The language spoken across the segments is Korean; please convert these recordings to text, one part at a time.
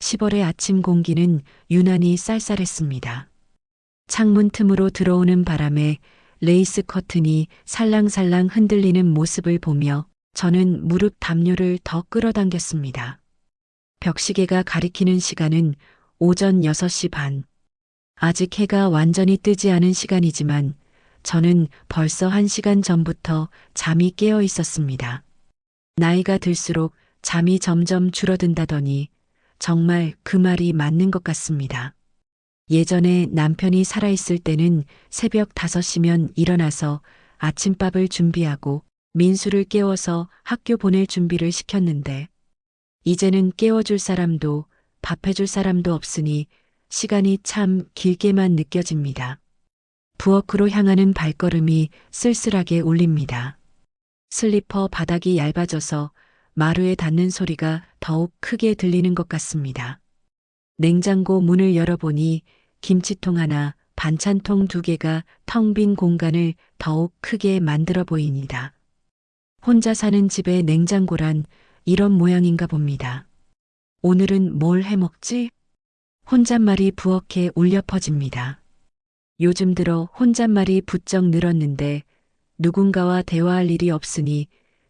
10월의 아침 공기는 유난히 쌀쌀했습니다. 창문 틈으로 들어오는 바람에 레이스 커튼이 살랑살랑 흔들리는 모습을 보며 저는 무릎 담요를 더 끌어당겼습니다. 벽시계가 가리키는 시간은 오전 6시 반. 아직 해가 완전히 뜨지 않은 시간이지만 저는 벌써 1시간 전부터 잠이 깨어 있었습니다. 나이가 들수록 잠이 점점 줄어든다더니 정말 그 말이 맞는 것 같습니다. 예전에 남편이 살아있을 때는 새벽 5시면 일어나서 아침밥을 준비하고 민수를 깨워서 학교 보낼 준비를 시켰는데 이제는 깨워줄 사람도 밥 해줄 사람도 없으니 시간이 참 길게만 느껴집니다. 부엌으로 향하는 발걸음이 쓸쓸하게 울립니다. 슬리퍼 바닥이 얇아져서 마루에 닿는 소리가 더욱 크게 들리는 것 같습니다. 냉장고 문을 열어보니 김치통 하나, 반찬통 2개가 텅 빈 공간을 더욱 크게 만들어 보입니다. 혼자 사는 집의 냉장고란 이런 모양인가 봅니다. 오늘은 뭘 해먹지? 혼잣말이 부엌에 울려 퍼집니다. 요즘 들어 혼잣말이 부쩍 늘었는데 누군가와 대화할 일이 없으니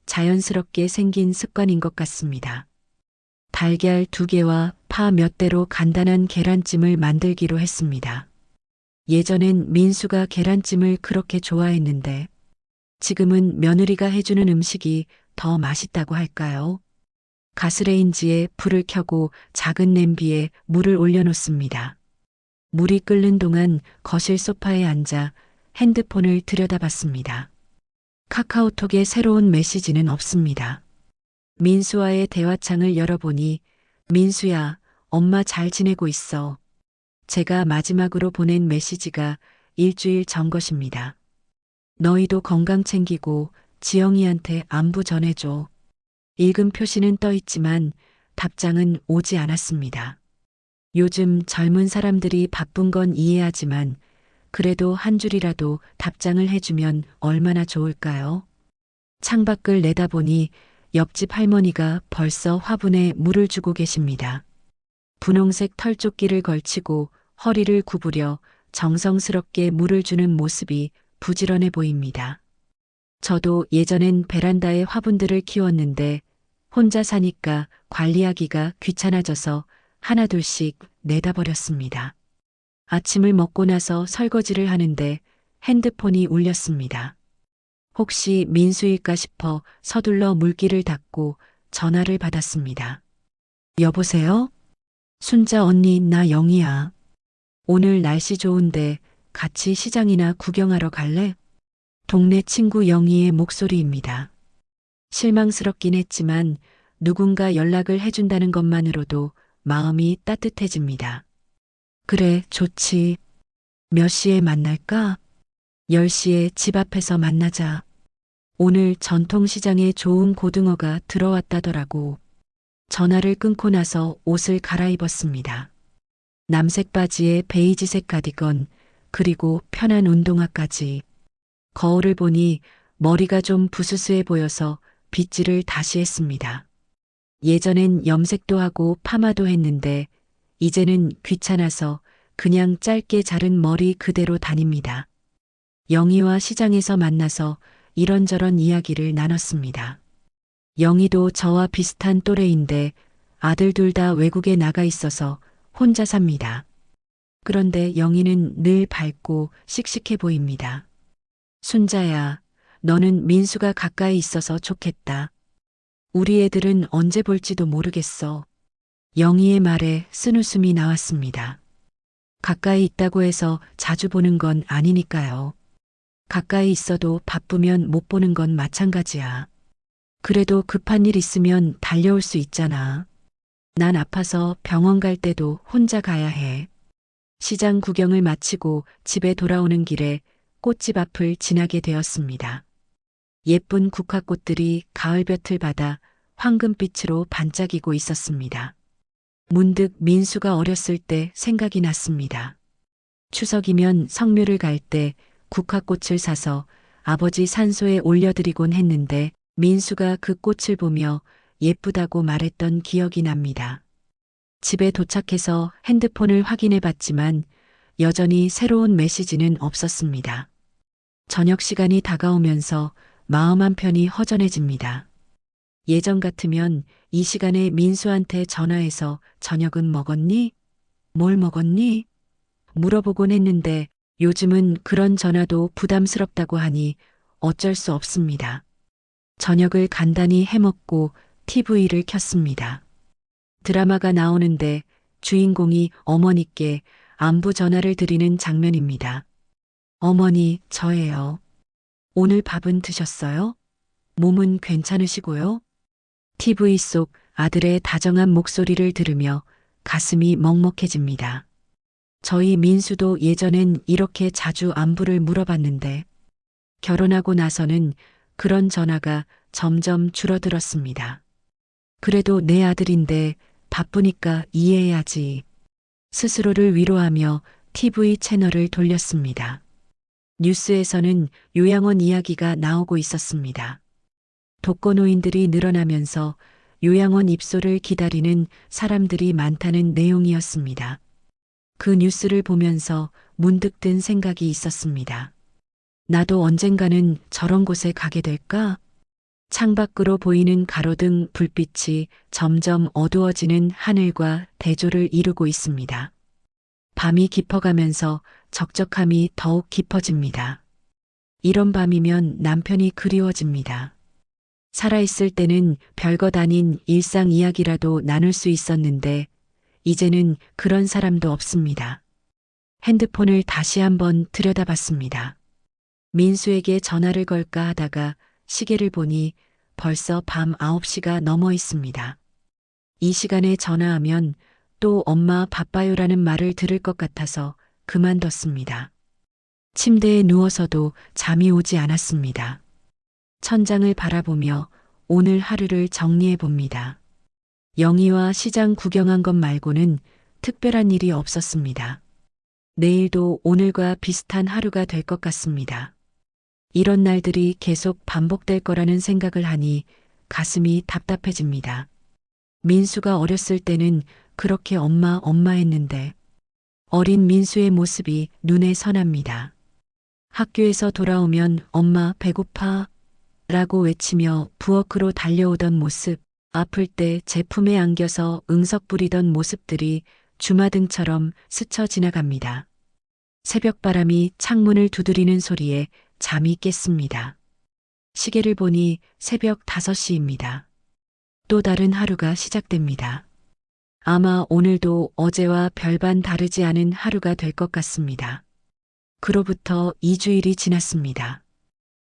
자연스럽게 생긴 습관인 것 같습니다. 달걀 2개와 파 몇 대로 간단한 계란찜을 만들기로 했습니다. 예전엔 민수가 계란찜을 그렇게 좋아했는데 지금은 며느리가 해주는 음식이 더 맛있다고 할까요? 가스레인지에 불을 켜고 작은 냄비에 물을 올려놓습니다. 물이 끓는 동안 거실 소파에 앉아 핸드폰을 들여다봤습니다. 카카오톡에 새로운 메시지는 없습니다. 민수와의 대화창을 열어보니 민수야, 엄마 잘 지내고 있어. 제가 마지막으로 보낸 메시지가 일주일 전 것입니다. 너희도 건강 챙기고 지영이한테 안부 전해줘. 읽은 표시는 떠 있지만 답장은 오지 않았습니다. 요즘 젊은 사람들이 바쁜 건 이해하지만 그래도 한 줄이라도 답장을 해주면 얼마나 좋을까요? 창밖을 내다보니 옆집 할머니가 벌써 화분에 물을 주고 계십니다. 분홍색 털조끼를 걸치고 허리를 구부려 정성스럽게 물을 주는 모습이 부지런해 보입니다. 저도 예전엔 베란다에 화분들을 키웠는데 혼자 사니까 관리하기가 귀찮아져서 하나둘씩 내다버렸습니다. 아침을 먹고 나서 설거지를 하는데 핸드폰이 울렸습니다. 혹시 민수일까 싶어 서둘러 물기를 닦고 전화를 받았습니다. 여보세요? 순자 언니, 나 영희야. 오늘 날씨 좋은데 같이 시장이나 구경하러 갈래? 동네 친구 영희의 목소리입니다. 실망스럽긴 했지만 누군가 연락을 해준다는 것만으로도 마음이 따뜻해집니다. 그래, 좋지. 몇 시에 만날까? 10시에 집 앞에서 만나자. 오늘 전통시장에 좋은 고등어가 들어왔다더라고. 전화를 끊고 나서 옷을 갈아입었습니다. 남색 바지에 베이지색 가디건, 그리고 편한 운동화까지. 거울을 보니 머리가 좀 부스스해 보여서 빗질을 다시 했습니다. 예전엔 염색도 하고 파마도 했는데 이제는 귀찮아서 그냥 짧게 자른 머리 그대로 다닙니다. 영희와 시장에서 만나서 이런저런 이야기를 나눴습니다. 영희도 저와 비슷한 또래인데 아들 둘 다 외국에 나가 있어서 혼자 삽니다. 그런데 영희는 늘 밝고 씩씩해 보입니다. 순자야, 너는 민수가 가까이 있어서 좋겠다. 우리 애들은 언제 볼지도 모르겠어. 영희의 말에 쓴웃음이 나왔습니다. 가까이 있다고 해서 자주 보는 건 아니니까요. 가까이 있어도 바쁘면 못 보는 건 마찬가지야. 그래도 급한 일 있으면 달려올 수 있잖아. 난 아파서 병원 갈 때도 혼자 가야 해. 시장 구경을 마치고 집에 돌아오는 길에 꽃집 앞을 지나게 되었습니다. 예쁜 국화꽃들이 가을볕을 받아 황금빛으로 반짝이고 있었습니다. 문득 민수가 어렸을 때 생각이 났습니다. 추석이면 성묘를 갈 때 국화꽃을 사서 아버지 산소에 올려드리곤 했는데 민수가 그 꽃을 보며 예쁘다고 말했던 기억이 납니다. 집에 도착해서 핸드폰을 확인해 봤지만 여전히 새로운 메시지는 없었습니다. 저녁 시간이 다가오면서 마음 한편이 허전해집니다. 예전 같으면 이 시간에 민수한테 전화해서 저녁은 먹었니? 뭘 먹었니? 물어보곤 했는데 요즘은 그런 전화도 부담스럽다고 하니 어쩔 수 없습니다. 저녁을 간단히 해먹고 TV를 켰습니다. 드라마가 나오는데 주인공이 어머니께 안부 전화를 드리는 장면입니다. 어머니, 저예요. 오늘 밥은 드셨어요? 몸은 괜찮으시고요? TV 속 아들의 다정한 목소리를 들으며 가슴이 먹먹해집니다. 저희 민수도 예전엔 이렇게 자주 안부를 물어봤는데 결혼하고 나서는 그런 전화가 점점 줄어들었습니다. 그래도 내 아들인데 바쁘니까 이해해야지. 스스로를 위로하며 TV 채널을 돌렸습니다. 뉴스에서는 요양원 이야기가 나오고 있었습니다. 독거노인들이 늘어나면서 요양원 입소를 기다리는 사람들이 많다는 내용이었습니다. 그 뉴스를 보면서 문득 든 생각이 있었습니다. 나도 언젠가는 저런 곳에 가게 될까? 창밖으로 보이는 가로등 불빛이 점점 어두워지는 하늘과 대조를 이루고 있습니다. 밤이 깊어가면서 적적함이 더욱 깊어집니다. 이런 밤이면 남편이 그리워집니다. 살아있을 때는 별것 아닌 일상 이야기라도 나눌 수 있었는데 이제는 그런 사람도 없습니다. 핸드폰을 다시 한번 들여다봤습니다. 민수에게 전화를 걸까 하다가 시계를 보니 벌써 밤 9시가 넘어 있습니다. 이 시간에 전화하면 또 엄마 바빠요라는 말을 들을 것 같아서 그만뒀습니다. 침대에 누워서도 잠이 오지 않았습니다. 천장을 바라보며 오늘 하루를 정리해 봅니다. 영희와 시장 구경한 것 말고는 특별한 일이 없었습니다. 내일도 오늘과 비슷한 하루가 될 것 같습니다. 이런 날들이 계속 반복될 거라는 생각을 하니 가슴이 답답해집니다. 민수가 어렸을 때는 그렇게 엄마 했는데 어린 민수의 모습이 눈에 선합니다. 학교에서 돌아오면 엄마 배고파 라고 외치며 부엌으로 달려오던 모습, 아플 때 제품에 안겨서 응석 부리던 모습들이 주마등처럼 스쳐 지나갑니다. 새벽바람이 창문을 두드리는 소리에 잠이 깼습니다. 시계를 보니 새벽 5시입니다. 또 다른 하루가 시작됩니다. 아마 오늘도 어제와 별반 다르지 않은 하루가 될 것 같습니다. 그로부터 2주일이 지났습니다.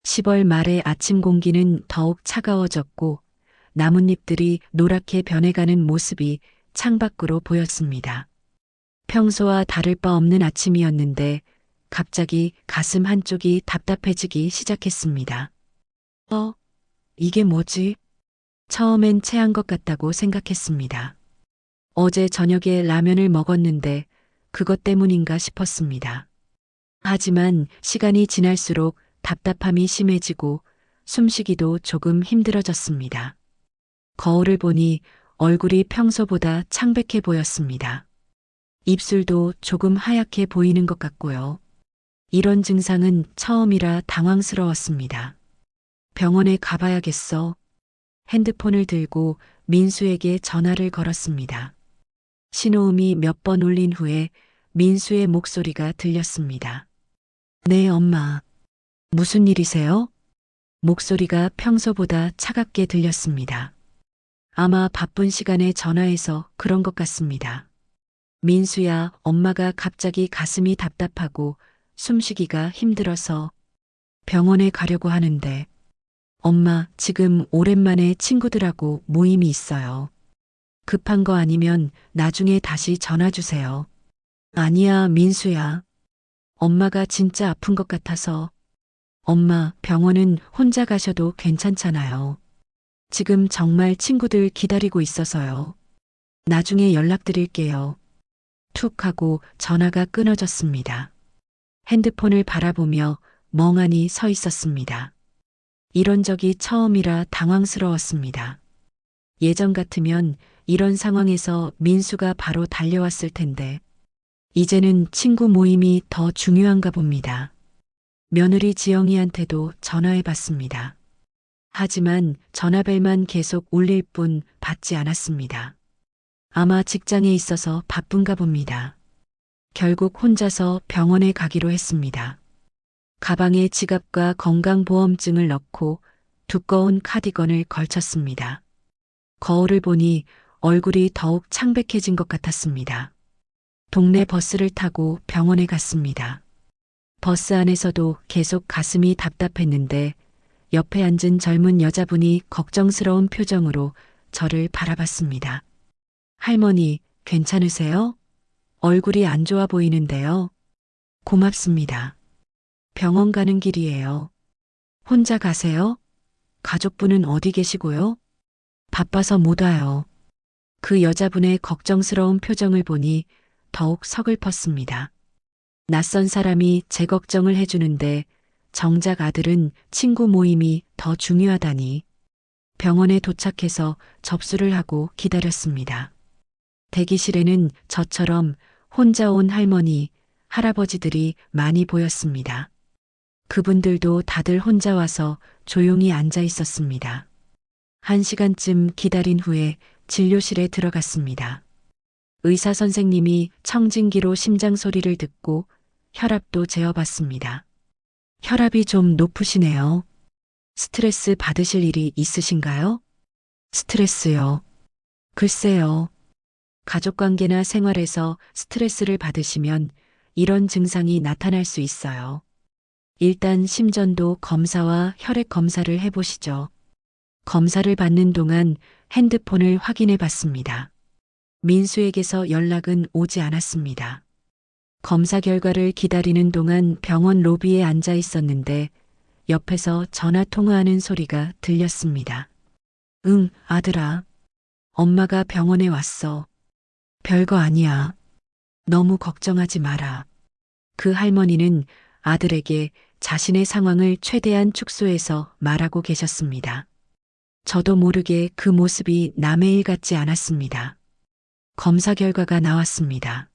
10월 말의 아침 공기는 더욱 차가워졌고 나뭇잎들이 노랗게 변해가는 모습이 창밖으로 보였습니다. 평소와 다를 바 없는 아침이었는데 갑자기 가슴 한쪽이 답답해지기 시작했습니다. 이게 뭐지? 처음엔 체한 것 같다고 생각했습니다. 어제 저녁에 라면을 먹었는데 그것 때문인가 싶었습니다. 하지만 시간이 지날수록 답답함이 심해지고 숨쉬기도 조금 힘들어졌습니다. 거울을 보니 얼굴이 평소보다 창백해 보였습니다. 입술도 조금 하얗게 보이는 것 같고요. 이런 증상은 처음이라 당황스러웠습니다. 병원에 가봐야겠어. 핸드폰을 들고 민수에게 전화를 걸었습니다. 신호음이 몇 번 울린 후에 민수의 목소리가 들렸습니다. 네, 엄마. 무슨 일이세요? 목소리가 평소보다 차갑게 들렸습니다. 아마 바쁜 시간에 전화해서 그런 것 같습니다. 민수야, 엄마가 갑자기 가슴이 답답하고 숨쉬기가 힘들어서 병원에 가려고 하는데 엄마, 지금 오랜만에 친구들하고 모임이 있어요. 급한 거 아니면 나중에 다시 전화 주세요. 아니야, 민수야. 엄마가 진짜 아픈 것 같아서. 엄마, 병원은 혼자 가셔도 괜찮잖아요. 지금 정말 친구들 기다리고 있어서요. 나중에 연락드릴게요. 툭 하고 전화가 끊어졌습니다. 핸드폰을 바라보며 멍하니 서 있었습니다. 이런 적이 처음이라 당황스러웠습니다. 예전 같으면 이런 상황에서 민수가 바로 달려왔을 텐데 이제는 친구 모임이 더 중요한가 봅니다. 며느리 지영이한테도 전화해 봤습니다. 하지만 전화벨만 계속 울릴 뿐 받지 않았습니다. 아마 직장에 있어서 바쁜가 봅니다. 결국 혼자서 병원에 가기로 했습니다. 가방에 지갑과 건강보험증을 넣고 두꺼운 카디건을 걸쳤습니다. 거울을 보니 얼굴이 더욱 창백해진 것 같았습니다. 동네 버스를 타고 병원에 갔습니다. 버스 안에서도 계속 가슴이 답답했는데 옆에 앉은 젊은 여자분이 걱정스러운 표정으로 저를 바라봤습니다. 할머니, 괜찮으세요? 얼굴이 안 좋아 보이는데요. 고맙습니다. 병원 가는 길이에요. 혼자 가세요? 가족분은 어디 계시고요? 바빠서 못 와요. 그 여자분의 걱정스러운 표정을 보니 더욱 서글펐습니다. 낯선 사람이 제 걱정을 해주는데 정작 아들은 친구 모임이 더 중요하다니. 병원에 도착해서 접수를 하고 기다렸습니다. 대기실에는 저처럼 혼자 온 할머니, 할아버지들이 많이 보였습니다. 그분들도 다들 혼자 와서 조용히 앉아 있었습니다. 1시간쯤 기다린 후에 진료실에 들어갔습니다. 의사 선생님이 청진기로 심장 소리를 듣고 혈압도 재어봤습니다. 혈압이 좀 높으시네요. 스트레스 받으실 일이 있으신가요? 스트레스요. 글쎄요. 가족관계나 생활에서 스트레스를 받으시면 이런 증상이 나타날 수 있어요. 일단 심전도 검사와 혈액 검사를 해보시죠. 검사를 받는 동안 핸드폰을 확인해 봤습니다. 민수에게서 연락은 오지 않았습니다. 검사 결과를 기다리는 동안 병원 로비에 앉아 있었는데 옆에서 전화 통화하는 소리가 들렸습니다. 응, 아들아. 엄마가 병원에 왔어. 별거 아니야. 너무 걱정하지 마라. 그 할머니는 아들에게 자신의 상황을 최대한 축소해서 말하고 계셨습니다. 저도 모르게 그 모습이 남의 일 같지 않았습니다. 검사 결과가 나왔습니다.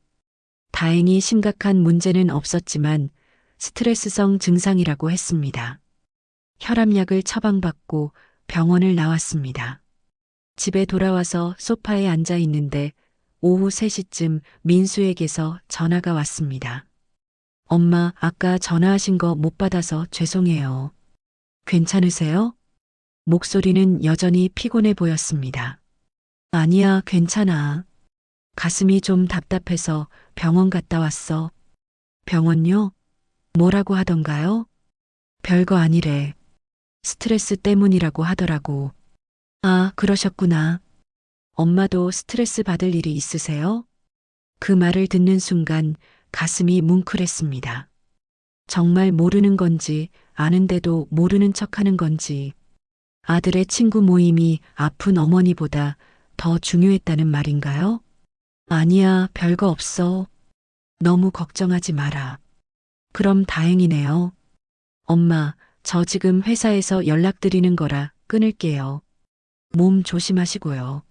다행히 심각한 문제는 없었지만 스트레스성 증상이라고 했습니다. 혈압약을 처방받고 병원을 나왔습니다. 집에 돌아와서 소파에 앉아 있는데 오후 3시쯤 민수에게서 전화가 왔습니다. 엄마, 아까 전화하신 거 못 받아서 죄송해요. 괜찮으세요? 목소리는 여전히 피곤해 보였습니다. 아니야, 괜찮아. 가슴이 좀 답답해서 병원 갔다 왔어. 병원요? 뭐라고 하던가요? 별거 아니래. 스트레스 때문이라고 하더라고. 아, 그러셨구나. 엄마도 스트레스 받을 일이 있으세요? 그 말을 듣는 순간 가슴이 뭉클했습니다. 정말 모르는 건지 아는데도 모르는 척하는 건지 아들의 친구 모임이 아픈 어머니보다 더 중요했다는 말인가요? 아니야, 별거 없어. 너무 걱정하지 마라. 그럼 다행이네요. 엄마, 저 지금 회사에서 연락드리는 거라 끊을게요. 몸 조심하시고요.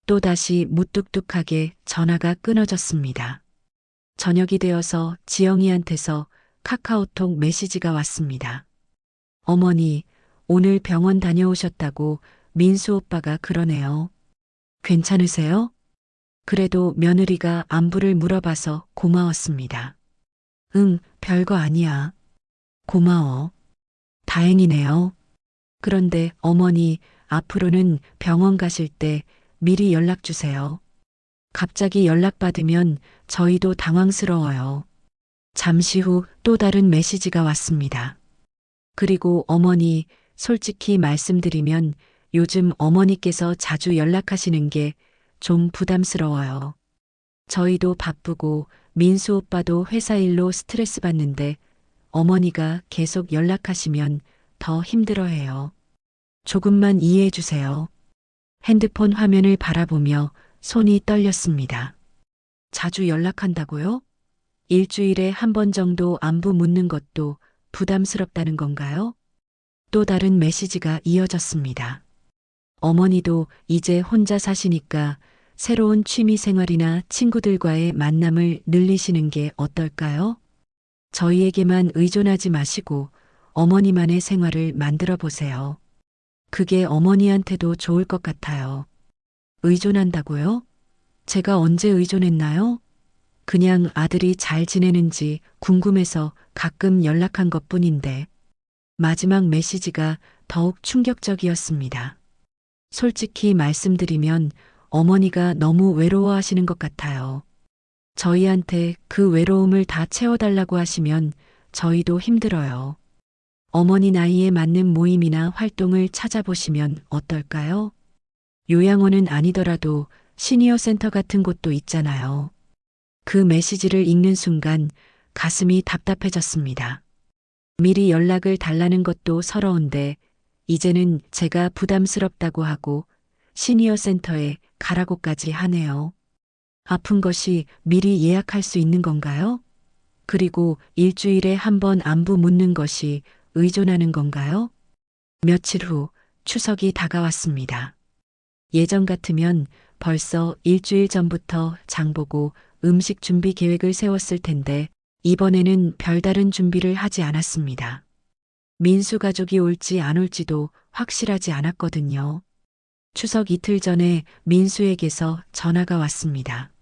또다시 무뚝뚝하게 전화가 끊어졌습니다. 저녁이 되어서 지영이한테서 카카오톡 메시지가 왔습니다. 어머니, 오늘 병원 다녀오셨다고 민수 오빠가 그러네요. 괜찮으세요? 그래도 며느리가 안부를 물어봐서 고마웠습니다. 응, 별거 아니야. 고마워. 다행이네요. 그런데 어머니, 앞으로는 병원 가실 때 미리 연락 주세요. 갑자기 연락받으면 저희도 당황스러워요. 잠시 후 또 다른 메시지가 왔습니다. 그리고 어머니, 솔직히 말씀드리면 요즘 어머니께서 자주 연락하시는 게 좀 부담스러워요. 저희도 바쁘고 민수 오빠도 회사 일로 스트레스 받는데 어머니가 계속 연락하시면 더 힘들어해요. 조금만 이해해 주세요. 핸드폰 화면을 바라보며 손이 떨렸습니다. 자주 연락한다고요? 일주일에 한 번 정도 안부 묻는 것도 부담스럽다는 건가요? 또 다른 메시지가 이어졌습니다. 어머니도 이제 혼자 사시니까 새로운 취미 생활이나 친구들과의 만남을 늘리시는 게 어떨까요? 저희에게만 의존하지 마시고 어머니만의 생활을 만들어 보세요. 그게 어머니한테도 좋을 것 같아요. 의존한다고요? 제가 언제 의존했나요? 그냥 아들이 잘 지내는지 궁금해서 가끔 연락한 것뿐인데 마지막 메시지가 더욱 충격적이었습니다. 솔직히 말씀드리면 어머니가 너무 외로워하시는 것 같아요. 저희한테 그 외로움을 다 채워달라고 하시면 저희도 힘들어요. 어머니 나이에 맞는 모임이나 활동을 찾아보시면 어떨까요? 요양원은 아니더라도 시니어 센터 같은 곳도 있잖아요. 그 메시지를 읽는 순간 가슴이 답답해졌습니다. 미리 연락을 달라는 것도 서러운데 이제는 제가 부담스럽다고 하고 시니어 센터에 가라고까지 하네요. 아픈 것이 미리 예약할 수 있는 건가요? 그리고 일주일에 한 번 안부 묻는 것이 의존하는 건가요? 며칠 후 추석이 다가왔습니다. 예전 같으면 벌써 일주일 전부터 장보고 음식 준비 계획을 세웠을 텐데 이번에는 별다른 준비를 하지 않았습니다. 민수 가족이 올지 안 올지도 확실하지 않았거든요. 추석 이틀 전에 민수에게서 전화가 왔습니다.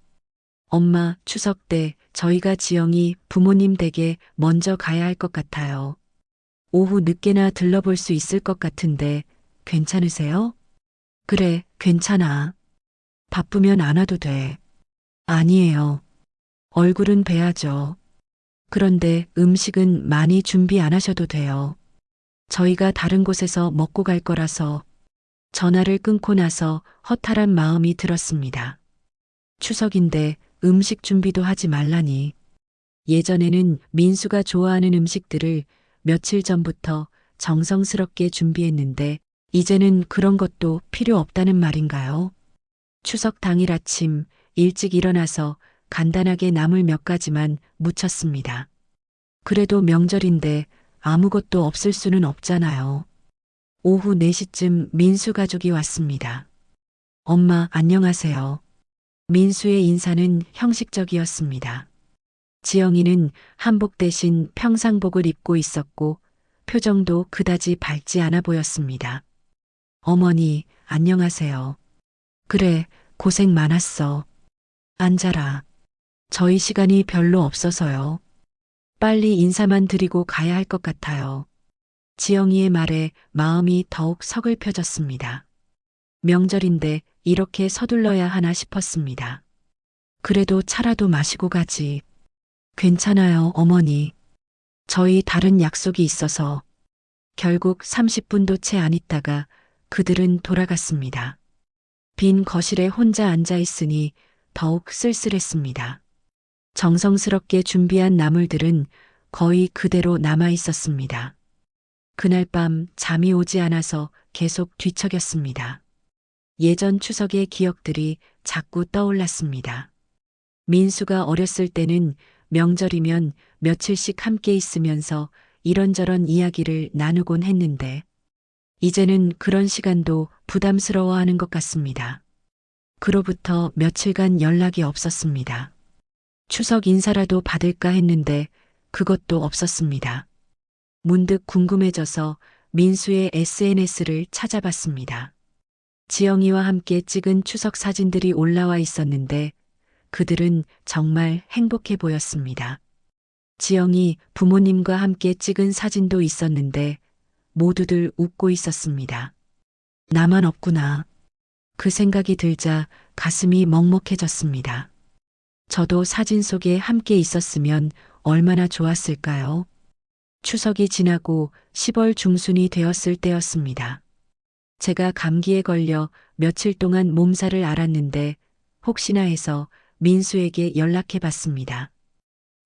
엄마, 추석 때 저희가 지영이 부모님 댁에 먼저 가야 할 것 같아요. 오후 늦게나 들러볼 수 있을 것 같은데 괜찮으세요? 그래, 괜찮아. 바쁘면 안 와도 돼. 아니에요. 얼굴은 뵈야죠. 그런데 음식은 많이 준비 안 하셔도 돼요. 저희가 다른 곳에서 먹고 갈 거라서 전화를 끊고 나서 허탈한 마음이 들었습니다. 추석인데 음식 준비도 하지 말라니. 예전에는 민수가 좋아하는 음식들을 며칠 전부터 정성스럽게 준비했는데 이제는 그런 것도 필요 없다는 말인가요? 추석 당일 아침 일찍 일어나서 간단하게 나물 몇 가지만 무쳤습니다. 그래도 명절인데 아무것도 없을 수는 없잖아요. 오후 4시쯤 민수 가족이 왔습니다. 엄마, 안녕하세요. 민수의 인사는 형식적이었습니다. 지영이는 한복 대신 평상복을 입고 있었고 표정도 그다지 밝지 않아 보였습니다. 어머니, 안녕하세요. 그래, 고생 많았어. 앉아라. 저희 시간이 별로 없어서요. 빨리 인사만 드리고 가야 할 것 같아요. 지영이의 말에 마음이 더욱 서글펴졌습니다. 명절인데 이렇게 서둘러야 하나 싶었습니다. 그래도 차라도 마시고 가지. 괜찮아요, 어머니. 저희 다른 약속이 있어서. 결국 30분도 채 안 있다가 그들은 돌아갔습니다. 빈 거실에 혼자 앉아 있으니 더욱 쓸쓸했습니다. 정성스럽게 준비한 나물들은 거의 그대로 남아 있었습니다. 그날 밤 잠이 오지 않아서 계속 뒤척였습니다. 예전 추석의 기억들이 자꾸 떠올랐습니다. 민수가 어렸을 때는 명절이면 며칠씩 함께 있으면서 이런저런 이야기를 나누곤 했는데 이제는 그런 시간도 부담스러워하는 것 같습니다. 그로부터 며칠간 연락이 없었습니다. 추석 인사라도 받을까 했는데 그것도 없었습니다. 문득 궁금해져서 민수의 SNS를 찾아봤습니다. 지영이와 함께 찍은 추석 사진들이 올라와 있었는데 그들은 정말 행복해 보였습니다. 지영이 부모님과 함께 찍은 사진도 있었는데 모두들 웃고 있었습니다. 나만 없구나. 그 생각이 들자 가슴이 먹먹해졌습니다. 저도 사진 속에 함께 있었으면 얼마나 좋았을까요? 추석이 지나고 10월 중순이 되었을 때였습니다. 제가 감기에 걸려 며칠 동안 몸살을 앓았는데 혹시나 해서 민수에게 연락해 봤습니다.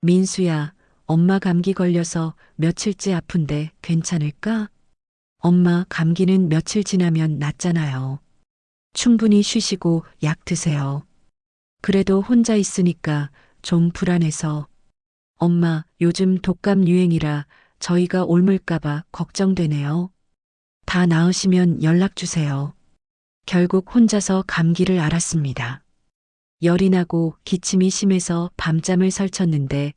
민수야, 엄마 감기 걸려서 며칠째 아픈데 괜찮을까? 엄마 감기는 며칠 지나면 낫잖아요. 충분히 쉬시고 약 드세요. 그래도 혼자 있으니까 좀 불안해서. 엄마, 요즘 독감 유행이라 저희가 옮을까봐 걱정되네요. 다 나으시면 연락 주세요. 결국 혼자서 감기를 앓았습니다. 열이 나고 기침이 심해서 밤잠을 설쳤는데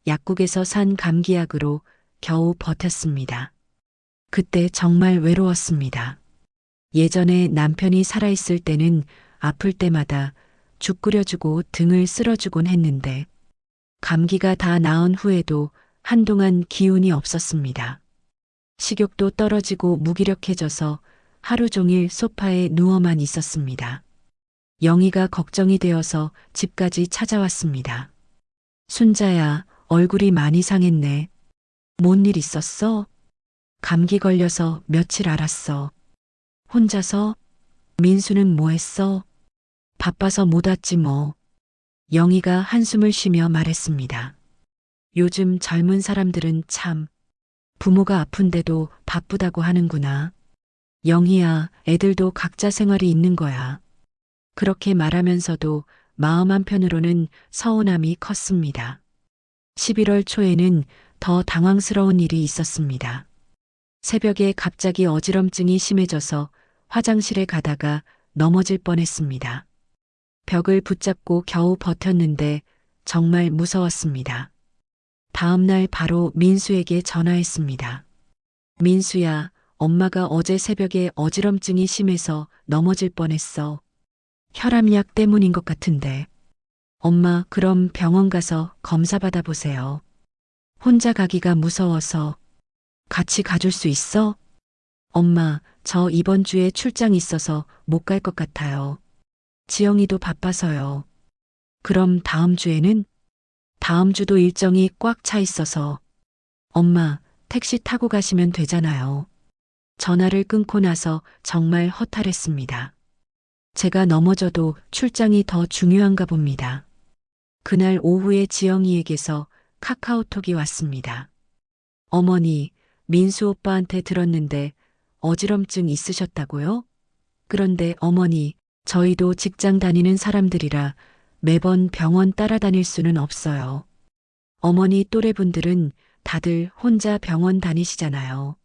약국에서 산 감기약으로 겨우 버텼습니다. 그때 정말 외로웠습니다. 예전에 남편이 살아있을 때는 아플 때마다 죽 끓여주고 등을 쓸어주곤 했는데 감기가 다 나은 후에도 한동안 기운이 없었습니다. 식욕도 떨어지고 무기력해져서 하루 종일 소파에 누워만 있었습니다. 영희가 걱정이 되어서 집까지 찾아왔습니다. 순자야, 얼굴이 많이 상했네. 뭔 일 있었어? 감기 걸려서 며칠 앓았어. 혼자서? 민수는 뭐 했어? 바빠서 못 왔지 뭐. 영희가 한숨을 쉬며 말했습니다. 요즘 젊은 사람들은 참 부모가 아픈데도 바쁘다고 하는구나. 영희야, 애들도 각자 생활이 있는 거야. 그렇게 말하면서도 마음 한편으로는 서운함이 컸습니다. 11월 초에는 더 당황스러운 일이 있었습니다. 새벽에 갑자기 어지럼증이 심해져서 화장실에 가다가 넘어질 뻔했습니다. 벽을 붙잡고 겨우 버텼는데 정말 무서웠습니다. 다음 날 바로 민수에게 전화했습니다. 민수야, 엄마가 어제 새벽에 어지럼증이 심해서 넘어질 뻔했어. 혈압약 때문인 것 같은데. 엄마, 그럼 병원 가서 검사 받아보세요. 혼자 가기가 무서워서. 같이 가줄 수 있어? 엄마, 저 이번 주에 출장 있어서 못 갈 것 같아요. 지영이도 바빠서요. 그럼 다음 주에는? 다음 주도 일정이 꽉 차 있어서. 엄마, 택시 타고 가시면 되잖아요. 전화를 끊고 나서 정말 허탈했습니다. 제가 넘어져도 출장이 더 중요한가 봅니다. 그날 오후에 지영이에게서 카카오톡이 왔습니다. 어머니, 민수 오빠한테 들었는데 어지럼증 있으셨다고요? 그런데 어머니, 저희도 직장 다니는 사람들이라 매번 병원 따라다닐 수는 없어요. 어머니 또래분들은 다들 혼자 병원 다니시잖아요.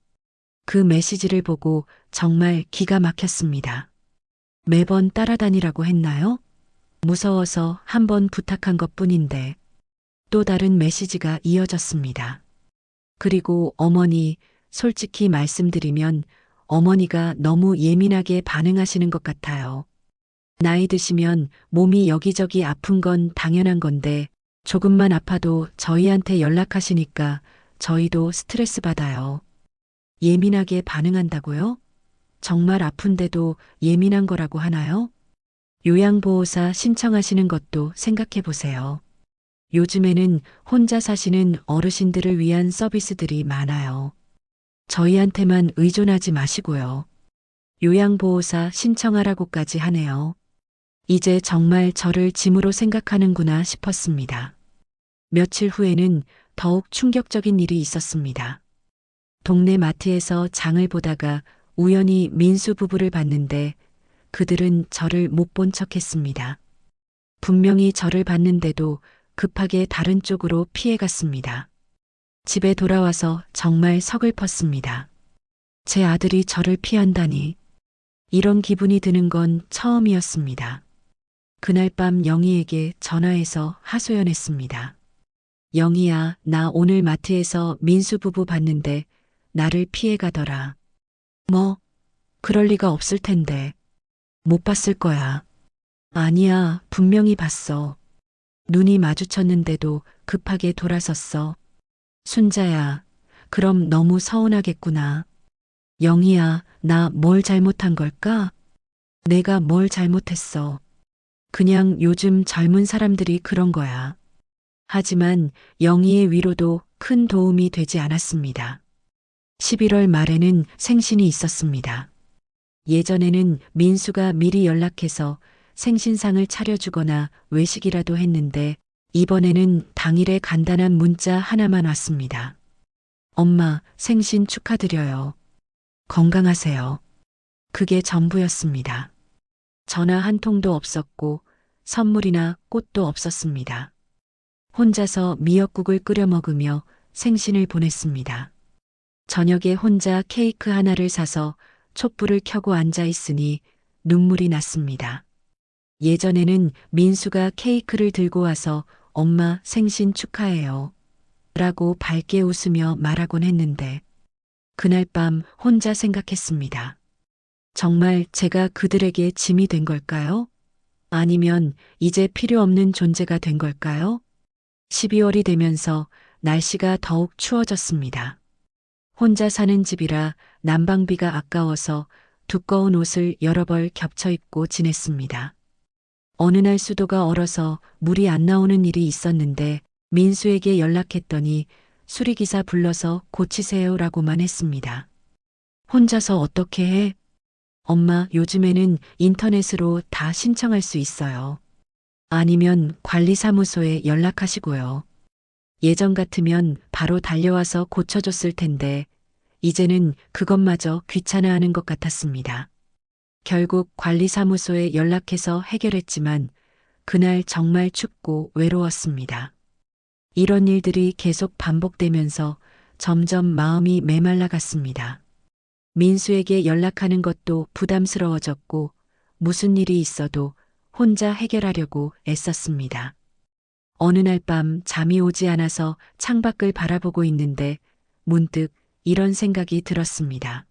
그 메시지를 보고 정말 기가 막혔습니다. 매번 따라다니라고 했나요? 무서워서 한번 부탁한 것뿐인데 또 다른 메시지가 이어졌습니다. 그리고 어머니, 솔직히 말씀드리면 어머니가 너무 예민하게 반응하시는 것 같아요. 나이 드시면 몸이 여기저기 아픈 건 당연한 건데 조금만 아파도 저희한테 연락하시니까 저희도 스트레스 받아요. 예민하게 반응한다고요? 정말 아픈데도 예민한 거라고 하나요? 요양보호사 신청하시는 것도 생각해 보세요. 요즘에는 혼자 사시는 어르신들을 위한 서비스들이 많아요. 저희한테만 의존하지 마시고요. 요양보호사 신청하라고까지 하네요. 이제 정말 저를 짐으로 생각하는구나 싶었습니다. 며칠 후에는 더욱 충격적인 일이 있었습니다. 동네 마트에서 장을 보다가 우연히 민수 부부를 봤는데 그들은 저를 못 본 척했습니다. 분명히 저를 봤는데도 급하게 다른 쪽으로 피해갔습니다. 집에 돌아와서 정말 서글펐습니다. 제 아들이 저를 피한다니. 이런 기분이 드는 건 처음이었습니다. 그날 밤 영희에게 전화해서 하소연했습니다. 영희야, 나 오늘 마트에서 민수 부부 봤는데 나를 피해가더라. 뭐? 그럴 리가 없을 텐데. 못 봤을 거야. 아니야, 분명히 봤어. 눈이 마주쳤는데도 급하게 돌아섰어. 순자야, 그럼 너무 서운하겠구나. 영희야, 나 뭘 잘못한 걸까? 내가 뭘 잘못했어. 그냥 요즘 젊은 사람들이 그런 거야. 하지만 영희의 위로도 큰 도움이 되지 않았습니다. 11월 말에는 생신이 있었습니다. 예전에는 민수가 미리 연락해서 생신상을 차려주거나 외식이라도 했는데 이번에는 당일에 간단한 문자 하나만 왔습니다. 엄마, 생신 축하드려요. 건강하세요. 그게 전부였습니다. 전화 한 통도 없었고 선물이나 꽃도 없었습니다. 혼자서 미역국을 끓여 먹으며 생신을 보냈습니다. 저녁에 혼자 케이크 하나를 사서 촛불을 켜고 앉아 있으니 눈물이 났습니다. 예전에는 민수가 케이크를 들고 와서 엄마 생신 축하해요. 라고 밝게 웃으며 말하곤 했는데 그날 밤 혼자 생각했습니다. 정말 제가 그들에게 짐이 된 걸까요? 아니면 이제 필요 없는 존재가 된 걸까요? 12월이 되면서 날씨가 더욱 추워졌습니다. 혼자 사는 집이라 난방비가 아까워서 두꺼운 옷을 여러 벌 겹쳐 입고 지냈습니다. 어느 날 수도가 얼어서 물이 안 나오는 일이 있었는데 민수에게 연락했더니 수리기사 불러서 고치세요라고만 했습니다. 혼자서 어떻게 해? 엄마, 요즘에는 인터넷으로 다 신청할 수 있어요. 아니면 관리사무소에 연락하시고요. 예전 같으면 바로 달려와서 고쳐줬을 텐데 이제는 그것마저 귀찮아하는 것 같았습니다. 결국 관리사무소에 연락해서 해결했지만 그날 정말 춥고 외로웠습니다. 이런 일들이 계속 반복되면서 점점 마음이 메말라 갔습니다. 민수에게 연락하는 것도 부담스러워졌고 무슨 일이 있어도 혼자 해결하려고 애썼습니다. 어느 날 밤 잠이 오지 않아서 창밖을 바라보고 있는데 문득 이런 생각이 들었습니다.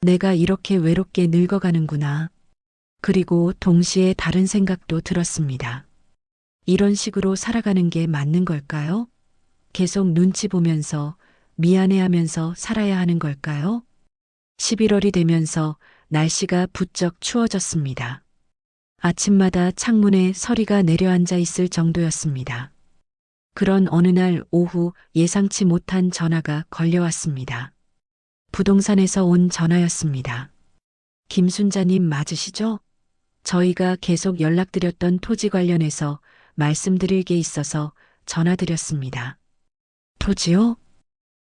내가 이렇게 외롭게 늙어가는구나. 그리고 동시에 다른 생각도 들었습니다. 이런 식으로 살아가는 게 맞는 걸까요? 계속 눈치 보면서 미안해하면서 살아야 하는 걸까요? 11월이 되면서 날씨가 부쩍 추워졌습니다. 아침마다 창문에 서리가 내려앉아 있을 정도였습니다. 그런 어느 날 오후 예상치 못한 전화가 걸려왔습니다. 부동산에서 온 전화였습니다. 김순자님 맞으시죠? 저희가 계속 연락드렸던 토지 관련해서 말씀드릴 게 있어서 전화드렸습니다. 토지요?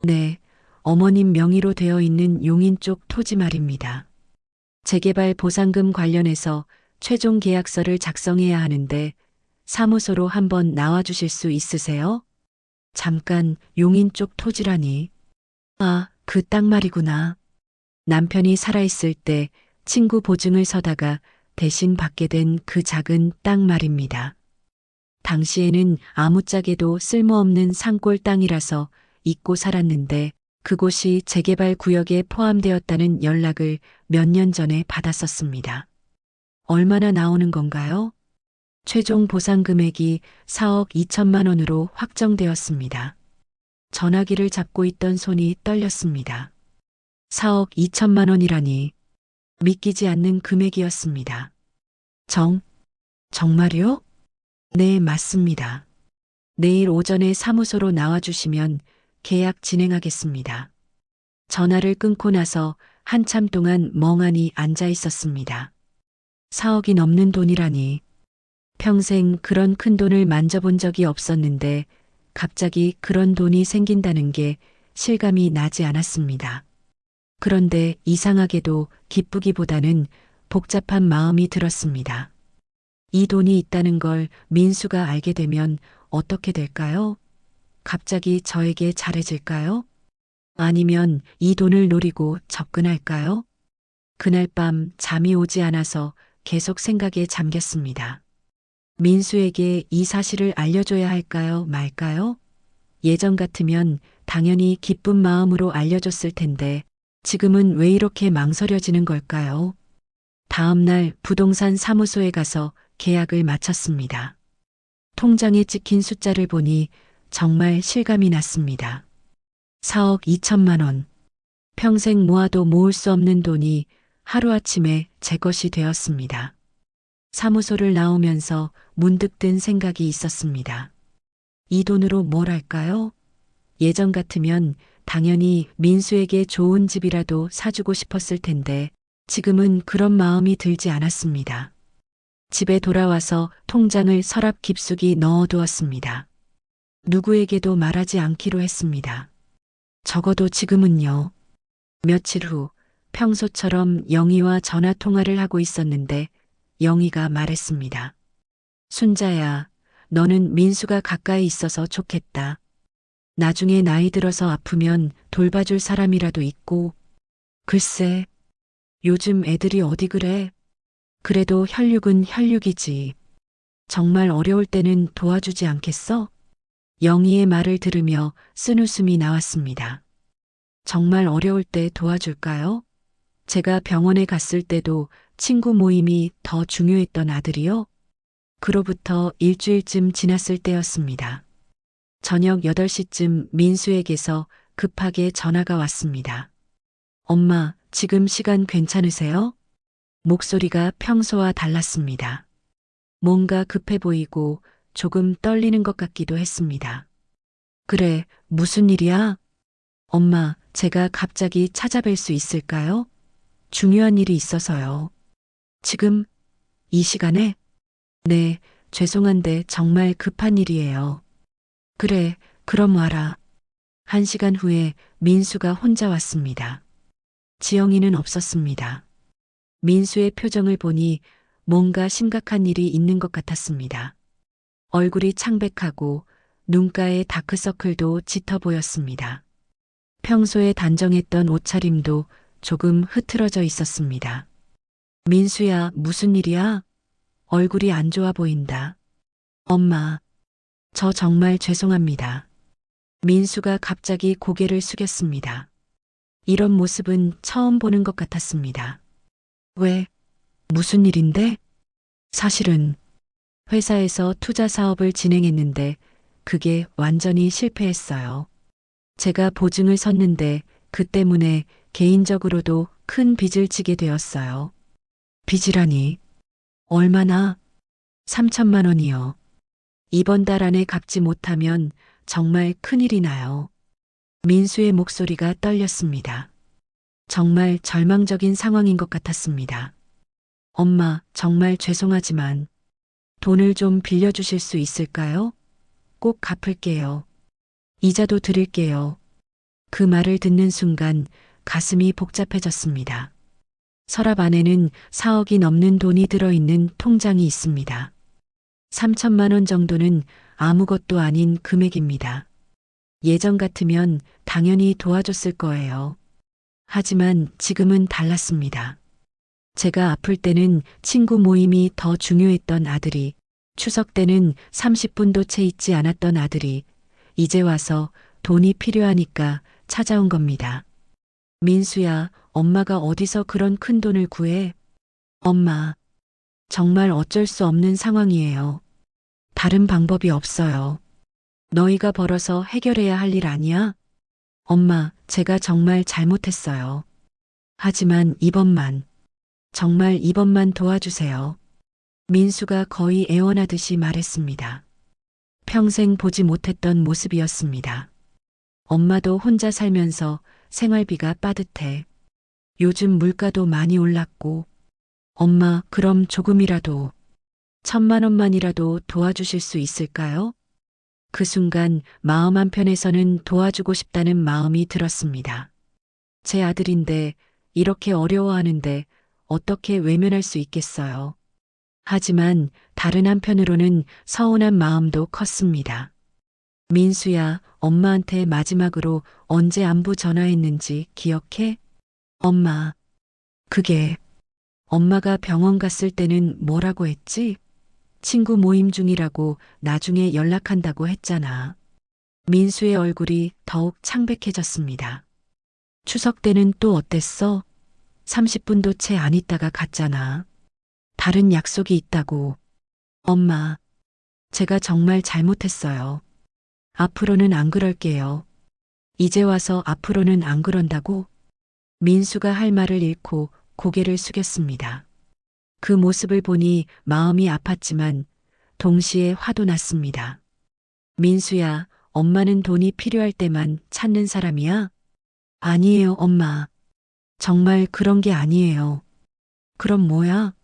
네, 어머님 명의로 되어 있는 용인 쪽 토지 말입니다. 재개발 보상금 관련해서 최종 계약서를 작성해야 하는데 사무소로 한번 나와주실 수 있으세요? 잠깐 용인 쪽 토지라니. 아, 그 땅 말이구나. 남편이 살아있을 때 친구 보증을 서다가 대신 받게 된 그 작은 땅 말입니다. 당시에는 아무짝에도 쓸모없는 산골 땅이라서 잊고 살았는데 그곳이 재개발 구역에 포함되었다는 연락을 몇 년 전에 받았었습니다. 얼마나 나오는 건가요? 최종 보상 금액이 4억 2천만 원으로 확정되었습니다. 전화기를 잡고 있던 손이 떨렸습니다. 4억 2천만 원이라니 믿기지 않는 금액이었습니다. 정말요? 네, 맞습니다. 내일 오전에 사무소로 나와주시면 계약 진행하겠습니다. 전화를 끊고 나서 한참 동안 멍하니 앉아 있었습니다. 4억이 넘는 돈이라니. 평생 그런 큰 돈을 만져본 적이 없었는데 갑자기 그런 돈이 생긴다는 게 실감이 나지 않았습니다. 그런데 이상하게도 기쁘기보다는 복잡한 마음이 들었습니다. 이 돈이 있다는 걸 민수가 알게 되면 어떻게 될까요? 갑자기 저에게 잘해질까요? 아니면 이 돈을 노리고 접근할까요? 그날 밤 잠이 오지 않아서 계속 생각에 잠겼습니다. 민수에게 이 사실을 알려줘야 할까요, 말까요? 예전 같으면 당연히 기쁜 마음으로 알려줬을 텐데 지금은 왜 이렇게 망설여지는 걸까요? 다음 날 부동산 사무소에 가서 계약을 마쳤습니다. 통장에 찍힌 숫자를 보니 정말 실감이 났습니다. 4억 2천만 원. 평생 모아도 모을 수 없는 돈이 하루아침에 제 것이 되었습니다. 사무소를 나오면서 문득 든 생각이 있었습니다. 이 돈으로 뭘 할까요? 예전 같으면 당연히 민수에게 좋은 집이라도 사주고 싶었을 텐데 지금은 그런 마음이 들지 않았습니다. 집에 돌아와서 통장을 서랍 깊숙이 넣어두었습니다. 누구에게도 말하지 않기로 했습니다. 적어도 지금은요. 며칠 후 평소처럼 영희와 전화 통화를 하고 있었는데 영희가 말했습니다. 순자야, 너는 민수가 가까이 있어서 좋겠다. 나중에 나이 들어서 아프면 돌봐줄 사람이라도 있고. 글쎄, 요즘 애들이 어디 그래? 그래도 혈육은 혈육이지. 정말 어려울 때는 도와주지 않겠어? 영희의 말을 들으며 쓴웃음이 나왔습니다. 정말 어려울 때 도와줄까요? 제가 병원에 갔을 때도 친구 모임이 더 중요했던 아들이요? 그로부터 일주일쯤 지났을 때였습니다. 저녁 8시쯤 민수에게서 급하게 전화가 왔습니다. 엄마, 지금 시간 괜찮으세요? 목소리가 평소와 달랐습니다. 뭔가 급해 보이고 조금 떨리는 것 같기도 했습니다. 그래, 무슨 일이야? 엄마, 제가 갑자기 찾아뵐 수 있을까요? 중요한 일이 있어서요. 지금, 이 시간에? 네, 죄송한데 정말 급한 일이에요. 그래, 그럼 와라. 1시간 후에 민수가 혼자 왔습니다. 지영이는 없었습니다. 민수의 표정을 보니 뭔가 심각한 일이 있는 것 같았습니다. 얼굴이 창백하고 눈가에 다크서클도 짙어 보였습니다. 평소에 단정했던 옷차림도 조금 흐트러져 있었습니다. 민수야, 무슨 일이야? 얼굴이 안 좋아 보인다. 엄마, 저 정말 죄송합니다. 민수가 갑자기 고개를 숙였습니다. 이런 모습은 처음 보는 것 같았습니다. 왜? 무슨 일인데? 사실은 회사에서 투자 사업을 진행했는데 그게 완전히 실패했어요. 제가 보증을 섰는데 그 때문에 개인적으로도 큰 빚을 지게 되었어요. 빚이라니. 얼마나? 3천만 원이요. 이번 달 안에 갚지 못하면 정말 큰일이 나요. 민수의 목소리가 떨렸습니다. 정말 절망적인 상황인 것 같았습니다. 엄마, 정말 죄송하지만 돈을 좀 빌려주실 수 있을까요? 꼭 갚을게요. 이자도 드릴게요. 그 말을 듣는 순간 가슴이 복잡해졌습니다. 서랍 안에는 4억이 넘는 돈이 들어있는 통장이 있습니다. 3천만 원 정도는 아무것도 아닌 금액입니다. 예전 같으면 당연히 도와줬을 거예요. 하지만 지금은 달랐습니다. 제가 아플 때는 친구 모임이 더 중요했던 아들이, 추석 때는 30분도 채 있지 않았던 아들이, 이제 와서 돈이 필요하니까 찾아온 겁니다. 민수야, 엄마가 어디서 그런 큰 돈을 구해? 엄마, 정말 어쩔 수 없는 상황이에요. 다른 방법이 없어요. 너희가 벌어서 해결해야 할 일 아니야? 엄마, 제가 정말 잘못했어요. 하지만 이번만, 정말 이번만 도와주세요. 민수가 거의 애원하듯이 말했습니다. 평생 보지 못했던 모습이었습니다. 엄마도 혼자 살면서 생활비가 빠듯해. 요즘 물가도 많이 올랐고, 엄마, 그럼 조금이라도, 1,000만 원만이라도 도와주실 수 있을까요? 그 순간 마음 한편에서는 도와주고 싶다는 마음이 들었습니다. 제 아들인데 이렇게 어려워하는데 어떻게 외면할 수 있겠어요. 하지만 다른 한편으로는 서운한 마음도 컸습니다. 민수야, 엄마한테 마지막으로 언제 안부 전화했는지 기억해? 엄마, 그게 엄마가 병원 갔을 때는 뭐라고 했지? 친구 모임 중이라고 나중에 연락한다고 했잖아. 민수의 얼굴이 더욱 창백해졌습니다. 추석 때는 또 어땠어? 30분도 채 안 있다가 갔잖아. 다른 약속이 있다고. 엄마, 제가 정말 잘못했어요. 앞으로는 안 그럴게요. 이제 와서 앞으로는 안 그런다고? 민수가 할 말을 잃고 고개를 숙였습니다. 그 모습을 보니 마음이 아팠지만 동시에 화도 났습니다. 민수야, 엄마는 돈이 필요할 때만 찾는 사람이야? 아니에요, 엄마. 정말 그런 게 아니에요. 그럼 뭐야?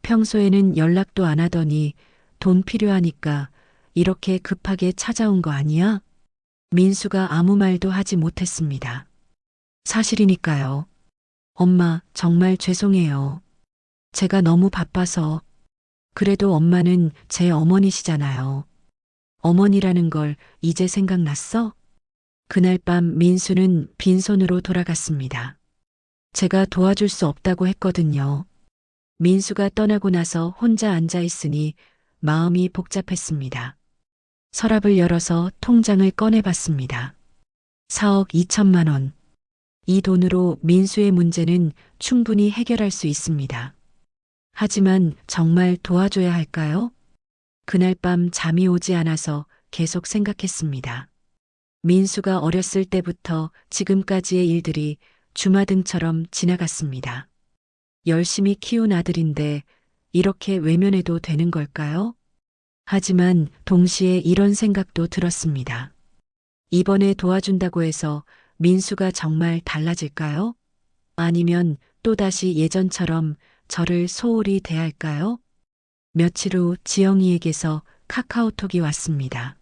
평소에는 연락도 안 하더니 돈 필요하니까 이렇게 급하게 찾아온 거 아니야? 민수가 아무 말도 하지 못했습니다. 사실이니까요. 엄마, 정말 죄송해요. 제가 너무 바빠서. 그래도 엄마는 제 어머니시잖아요. 어머니라는 걸 이제 생각났어? 그날 밤 민수는 빈손으로 돌아갔습니다. 제가 도와줄 수 없다고 했거든요. 민수가 떠나고 나서 혼자 앉아 있으니 마음이 복잡했습니다. 서랍을 열어서 통장을 꺼내봤습니다. 4억 2천만 원. 이 돈으로 민수의 문제는 충분히 해결할 수 있습니다. 하지만 정말 도와줘야 할까요? 그날 밤 잠이 오지 않아서 계속 생각했습니다. 민수가 어렸을 때부터 지금까지의 일들이 주마등처럼 지나갔습니다. 열심히 키운 아들인데 이렇게 외면해도 되는 걸까요? 하지만 동시에 이런 생각도 들었습니다. 이번에 도와준다고 해서 민수가 정말 달라질까요? 아니면 또다시 예전처럼 저를 소홀히 대할까요? 며칠 후 지영이에게서 카카오톡이 왔습니다.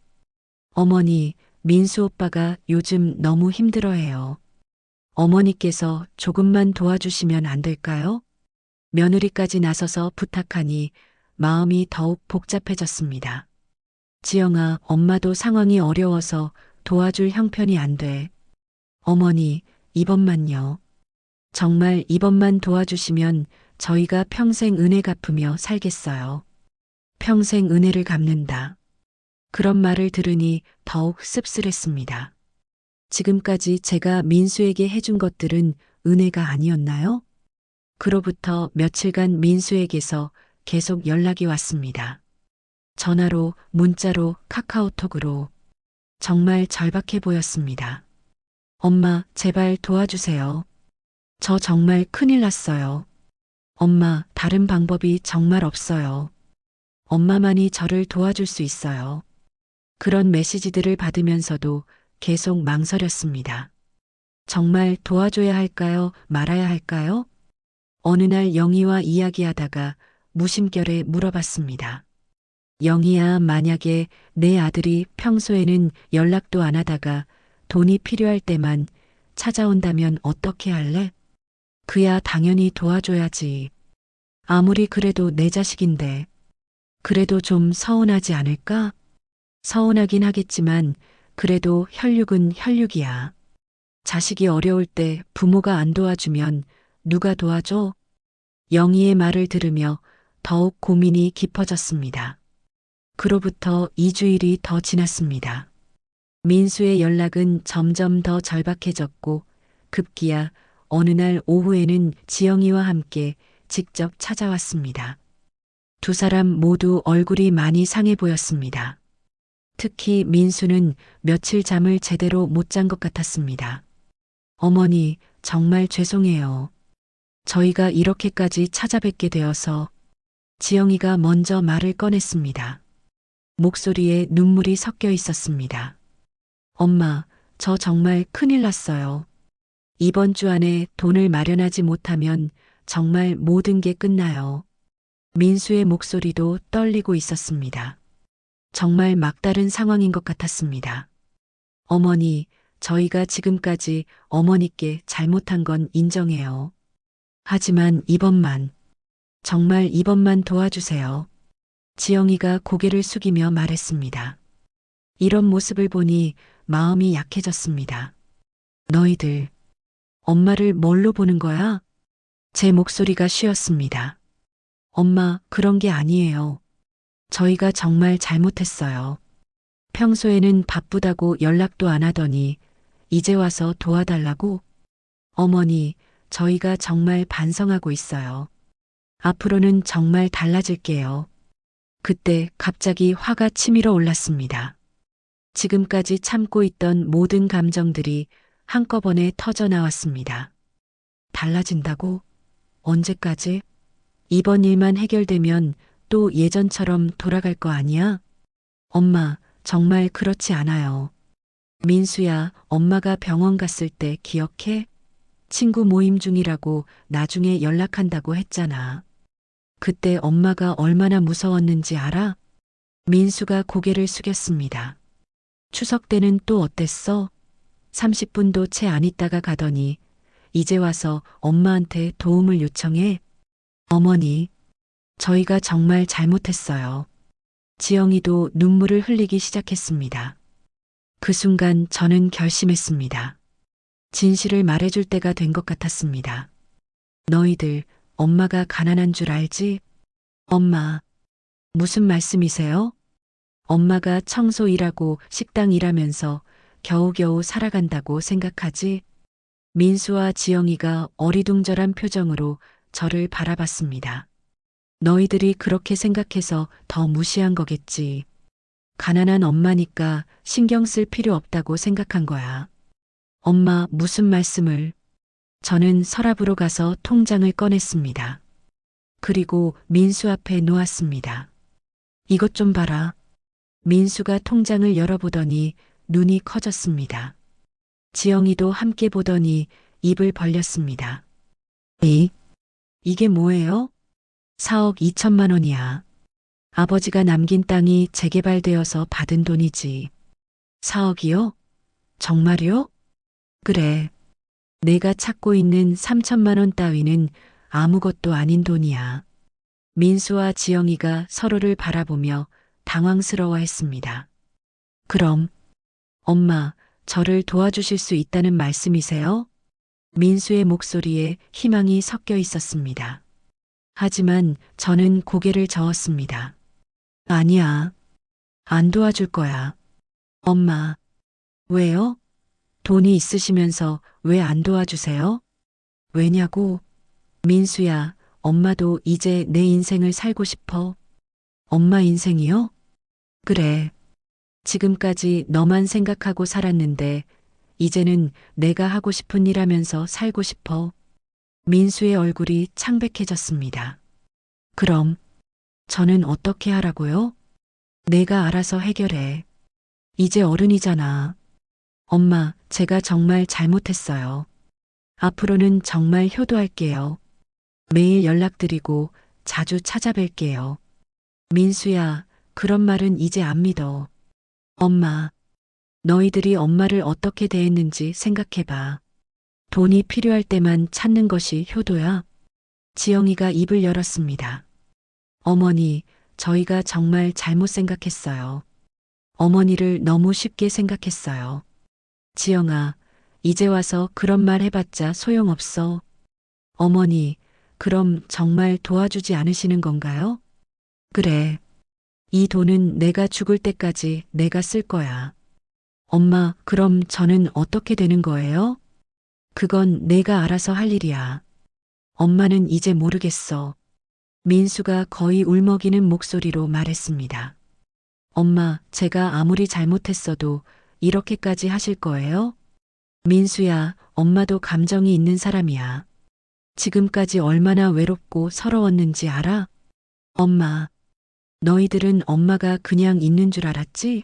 어머니, 민수 오빠가 요즘 너무 힘들어해요. 어머니께서 조금만 도와주시면 안 될까요? 며느리까지 나서서 부탁하니 마음이 더욱 복잡해졌습니다. 지영아, 엄마도 상황이 어려워서 도와줄 형편이 안 돼. 어머니, 이번만요. 정말 이번만 도와주시면 저희가 평생 은혜 갚으며 살겠어요. 평생 은혜를 갚는다. 그런 말을 들으니 더욱 씁쓸했습니다. 지금까지 제가 민수에게 해준 것들은 은혜가 아니었나요? 그로부터 며칠간 민수에게서 계속 연락이 왔습니다. 전화로, 문자로, 카카오톡으로. 정말 절박해 보였습니다. 엄마, 제발 도와주세요. 저 정말 큰일 났어요. 엄마, 다른 방법이 정말 없어요. 엄마만이 저를 도와줄 수 있어요. 그런 메시지들을 받으면서도 계속 망설였습니다. 정말 도와줘야 할까요? 말아야 할까요? 어느 날 영희와 이야기하다가 무심결에 물어봤습니다. 영희야, 만약에 내 아들이 평소에는 연락도 안 하다가 돈이 필요할 때만 찾아온다면 어떻게 할래? 그야 당연히 도와줘야지. 아무리 그래도 내 자식인데. 그래도 좀 서운하지 않을까? 서운하긴 하겠지만 그래도 혈육은 혈육이야. 자식이 어려울 때 부모가 안 도와주면 누가 도와줘? 영희의 말을 들으며 더욱 고민이 깊어졌습니다. 그로부터 2주일이 더 지났습니다. 민수의 연락은 점점 더 절박해졌고 급기야 어느 날 오후에는 지영이와 함께 직접 찾아왔습니다. 두 사람 모두 얼굴이 많이 상해 보였습니다. 특히 민수는 며칠 잠을 제대로 못 잔 것 같았습니다. 어머니, 정말 죄송해요. 저희가 이렇게까지 찾아뵙게 되어서. 지영이가 먼저 말을 꺼냈습니다. 목소리에 눈물이 섞여 있었습니다. 엄마, 저 정말 큰일 났어요. 이번 주 안에 돈을 마련하지 못하면 정말 모든 게 끝나요. 민수의 목소리도 떨리고 있었습니다. 정말 막다른 상황인 것 같았습니다. 어머니, 저희가 지금까지 어머니께 잘못한 건 인정해요. 하지만 이번만, 정말 이번만 도와주세요. 지영이가 고개를 숙이며 말했습니다. 이런 모습을 보니 마음이 약해졌습니다. 너희들, 엄마를 뭘로 보는 거야? 제 목소리가 쉬었습니다. 엄마, 그런 게 아니에요. 저희가 정말 잘못했어요. 평소에는 바쁘다고 연락도 안 하더니 이제 와서 도와달라고? 어머니, 저희가 정말 반성하고 있어요. 앞으로는 정말 달라질게요. 그때 갑자기 화가 치밀어 올랐습니다. 지금까지 참고 있던 모든 감정들이 한꺼번에 터져 나왔습니다. 달라진다고? 언제까지? 이번 일만 해결되면 또 예전처럼 돌아갈 거 아니야? 엄마, 정말 그렇지 않아요. 민수야, 엄마가 병원 갔을 때 기억해? 친구 모임 중이라고 나중에 연락한다고 했잖아. 그때 엄마가 얼마나 무서웠는지 알아? 민수가 고개를 숙였습니다. 추석 때는 또 어땠어? 30분도 채 안 있다가 가더니 이제 와서 엄마한테 도움을 요청해? 어머니, 저희가 정말 잘못했어요. 지영이도 눈물을 흘리기 시작했습니다. 그 순간 저는 결심했습니다. 진실을 말해줄 때가 된 것 같았습니다. 너희들, 엄마가 가난한 줄 알지? 엄마, 무슨 말씀이세요? 엄마가 청소 일하고 식당 일하면서 겨우겨우 살아간다고 생각하지? 민수와 지영이가 어리둥절한 표정으로 저를 바라봤습니다. 너희들이 그렇게 생각해서 더 무시한 거겠지. 가난한 엄마니까 신경 쓸 필요 없다고 생각한 거야. 엄마, 무슨 말씀을? 저는 서랍으로 가서 통장을 꺼냈습니다. 그리고 민수 앞에 놓았습니다. 이것 좀 봐라. 민수가 통장을 열어보더니 눈이 커졌습니다. 지영이도 함께 보더니 입을 벌렸습니다. 이게 뭐예요? 4억 2천만 원이야. 아버지가 남긴 땅이 재개발되어서 받은 돈이지. 4억이요? 정말요? 그래. 내가 찾고 있는 3천만 원 따위는 아무것도 아닌 돈이야. 민수와 지영이가 서로를 바라보며 당황스러워했습니다. 그럼, 엄마, 저를 도와주실 수 있다는 말씀이세요? 민수의 목소리에 희망이 섞여 있었습니다. 하지만 저는 고개를 저었습니다. 아니야. 안 도와줄 거야. 엄마. 왜요? 돈이 있으시면서 왜 안 도와주세요? 왜냐고? 민수야, 엄마도 이제 내 인생을 살고 싶어. 엄마 인생이요? 그래. 지금까지 너만 생각하고 살았는데, 이제는 내가 하고 싶은 일 하면서 살고 싶어. 민수의 얼굴이 창백해졌습니다. 그럼, 저는 어떻게 하라고요? 내가 알아서 해결해. 이제 어른이잖아. 엄마, 제가 정말 잘못했어요. 앞으로는 정말 효도할게요. 매일 연락드리고 자주 찾아뵐게요. 민수야, 그런 말은 이제 안 믿어. 엄마, 너희들이 엄마를 어떻게 대했는지 생각해봐. 돈이 필요할 때만 찾는 것이 효도야? 지영이가 입을 열었습니다. 어머니, 저희가 정말 잘못 생각했어요. 어머니를 너무 쉽게 생각했어요. 지영아, 이제 와서 그런 말 해봤자 소용없어. 어머니, 그럼 정말 도와주지 않으시는 건가요? 그래. 이 돈은 내가 죽을 때까지 내가 쓸 거야. 엄마, 그럼 저는 어떻게 되는 거예요? 그건 내가 알아서 할 일이야. 엄마는 이제 모르겠어. 민수가 거의 울먹이는 목소리로 말했습니다. 엄마, 제가 아무리 잘못했어도 이렇게까지 하실 거예요? 민수야, 엄마도 감정이 있는 사람이야. 지금까지 얼마나 외롭고 서러웠는지 알아? 엄마, 너희들은 엄마가 그냥 있는 줄 알았지?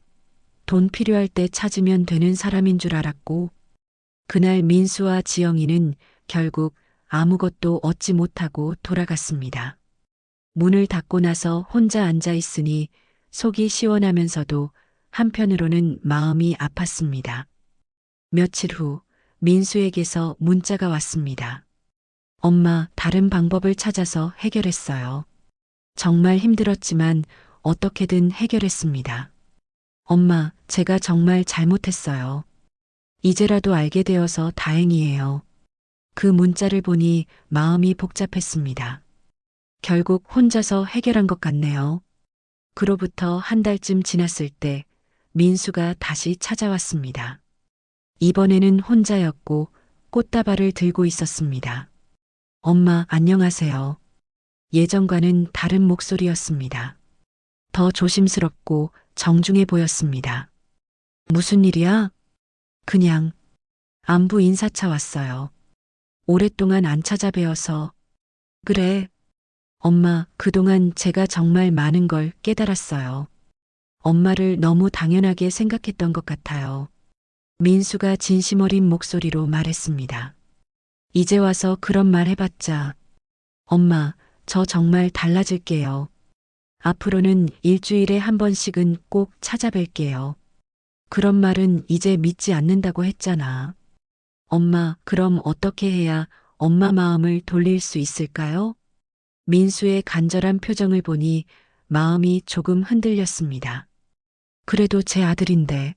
돈 필요할 때 찾으면 되는 사람인 줄 알았고, 그날 민수와 지영이는 결국 아무것도 얻지 못하고 돌아갔습니다. 문을 닫고 나서 혼자 앉아 있으니 속이 시원하면서도 한편으로는 마음이 아팠습니다. 며칠 후 민수에게서 문자가 왔습니다. 엄마, 다른 방법을 찾아서 해결했어요. 정말 힘들었지만 어떻게든 해결했습니다. 엄마, 제가 정말 잘못했어요. 이제라도 알게 되어서 다행이에요. 그 문자를 보니 마음이 복잡했습니다. 결국 혼자서 해결한 것 같네요. 그로부터 한 달쯤 지났을 때 민수가 다시 찾아왔습니다. 이번에는 혼자였고 꽃다발을 들고 있었습니다. 엄마, 안녕하세요. 예전과는 다른 목소리였습니다. 더 조심스럽고 정중해 보였습니다. 무슨 일이야? 그냥 안부 인사차 왔어요. 오랫동안 안 찾아뵈어서. 그래. 엄마, 그동안 제가 정말 많은 걸 깨달았어요. 엄마를 너무 당연하게 생각했던 것 같아요. 민수가 진심 어린 목소리로 말했습니다. 이제 와서 그런 말 해봤자. 엄마, 저 정말 달라질게요. 앞으로는 일주일에 한 번씩은 꼭 찾아뵐게요. 그런 말은 이제 믿지 않는다고 했잖아. 엄마, 그럼 어떻게 해야 엄마 마음을 돌릴 수 있을까요? 민수의 간절한 표정을 보니 마음이 조금 흔들렸습니다. 그래도 제 아들인데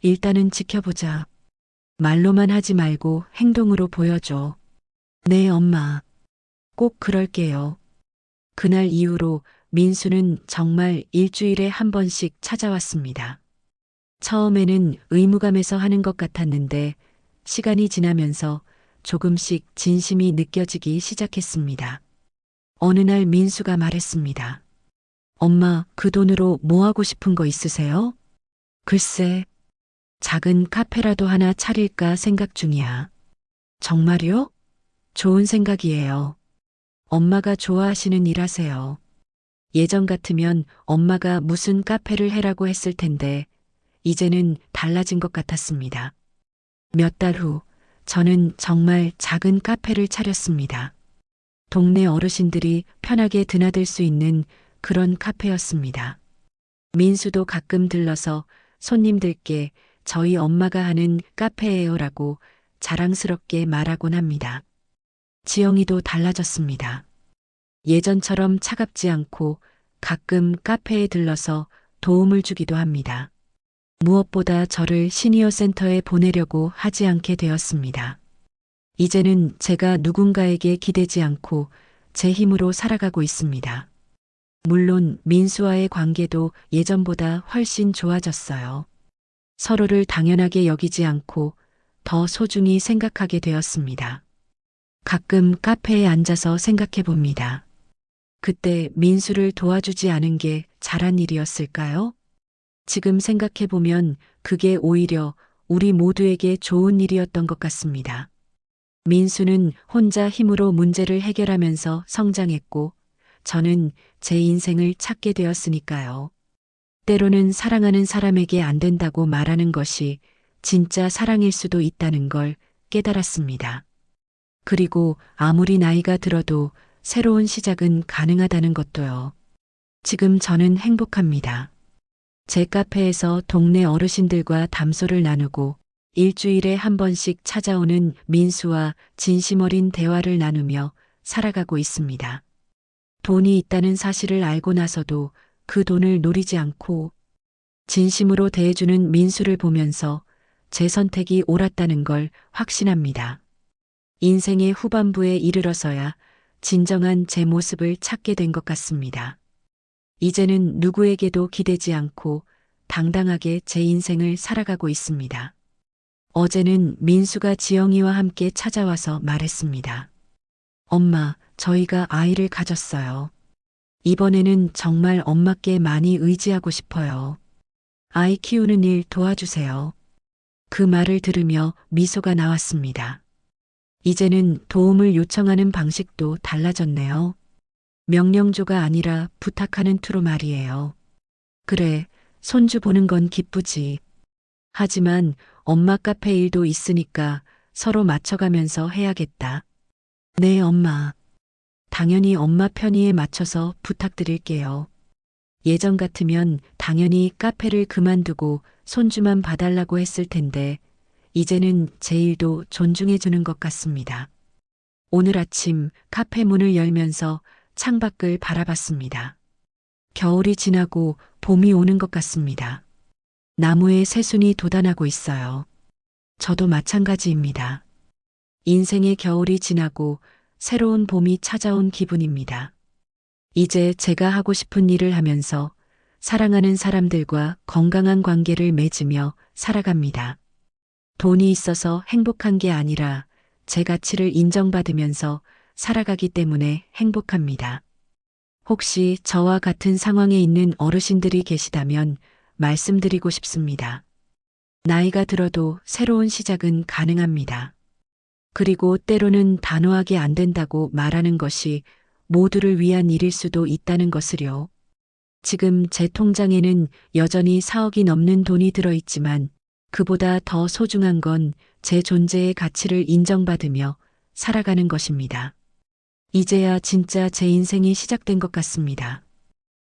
일단은 지켜보자. 말로만 하지 말고 행동으로 보여줘. 네, 엄마. 꼭 그럴게요. 그날 이후로 민수는 정말 일주일에 한 번씩 찾아왔습니다. 처음에는 의무감에서 하는 것 같았는데 시간이 지나면서 조금씩 진심이 느껴지기 시작했습니다. 어느 날 민수가 말했습니다. 엄마, 그 돈으로 뭐 하고 싶은 거 있으세요? 글쎄, 작은 카페라도 하나 차릴까 생각 중이야. 정말요? 좋은 생각이에요. 엄마가 좋아하시는 일 하세요. 예전 같으면 엄마가 무슨 카페를 해라고 했을 텐데 이제는 달라진 것 같았습니다. 몇 달 후 저는 정말 작은 카페를 차렸습니다. 동네 어르신들이 편하게 드나들 수 있는 그런 카페였습니다. 민수도 가끔 들러서 손님들께 저희 엄마가 하는 카페예요라고 자랑스럽게 말하곤 합니다. 지영이도 달라졌습니다. 예전처럼 차갑지 않고 가끔 카페에 들러서 도움을 주기도 합니다. 무엇보다 저를 시니어 센터에 보내려고 하지 않게 되었습니다. 이제는 제가 누군가에게 기대지 않고 제 힘으로 살아가고 있습니다. 물론 민수와의 관계도 예전보다 훨씬 좋아졌어요. 서로를 당연하게 여기지 않고 더 소중히 생각하게 되었습니다. 가끔 카페에 앉아서 생각해 봅니다. 그때 민수를 도와주지 않은 게 잘한 일이었을까요? 지금 생각해 보면 그게 오히려 우리 모두에게 좋은 일이었던 것 같습니다. 민수는 혼자 힘으로 문제를 해결하면서 성장했고 저는 제 인생을 찾게 되었으니까요. 때로는 사랑하는 사람에게 안 된다고 말하는 것이 진짜 사랑일 수도 있다는 걸 깨달았습니다. 그리고 아무리 나이가 들어도 새로운 시작은 가능하다는 것도요. 지금 저는 행복합니다. 제 카페에서 동네 어르신들과 담소를 나누고 일주일에 한 번씩 찾아오는 민수와 진심 어린 대화를 나누며 살아가고 있습니다. 돈이 있다는 사실을 알고 나서도 그 돈을 노리지 않고 진심으로 대해주는 민수를 보면서 제 선택이 옳았다는 걸 확신합니다. 인생의 후반부에 이르러서야 진정한 제 모습을 찾게 된 것 같습니다. 이제는 누구에게도 기대지 않고 당당하게 제 인생을 살아가고 있습니다. 어제는 민수가 지영이와 함께 찾아와서 말했습니다. 엄마, 저희가 아이를 가졌어요. 이번에는 정말 엄마께 많이 의지하고 싶어요. 아이 키우는 일 도와주세요. 그 말을 들으며 미소가 나왔습니다. 이제는 도움을 요청하는 방식도 달라졌네요. 명령조가 아니라 부탁하는 투로 말이에요. 그래, 손주 보는 건 기쁘지. 하지만 엄마 카페 일도 있으니까 서로 맞춰가면서 해야겠다. 네, 엄마. 당연히 엄마 편의에 맞춰서 부탁드릴게요. 예전 같으면 당연히 카페를 그만두고 손주만 봐달라고 했을 텐데 이제는 제 일도 존중해주는 것 같습니다. 오늘 아침 카페 문을 열면서 창밖을 바라봤습니다. 겨울이 지나고 봄이 오는 것 같습니다. 나무에 새순이 돋아나고 있어요. 저도 마찬가지입니다. 인생의 겨울이 지나고 새로운 봄이 찾아온 기분입니다. 이제 제가 하고 싶은 일을 하면서 사랑하는 사람들과 건강한 관계를 맺으며 살아갑니다. 돈이 있어서 행복한 게 아니라 제 가치를 인정받으면서 살아가기 때문에 행복합니다. 혹시 저와 같은 상황에 있는 어르신들이 계시다면 말씀드리고 싶습니다. 나이가 들어도 새로운 시작은 가능합니다. 그리고 때로는 단호하게 안 된다고 말하는 것이 모두를 위한 일일 수도 있다는 것을요. 지금 제 통장에는 여전히 4억이 넘는 돈이 들어있지만 그보다 더 소중한 건 제 존재의 가치를 인정받으며 살아가는 것입니다. 이제야 진짜 제 인생이 시작된 것 같습니다.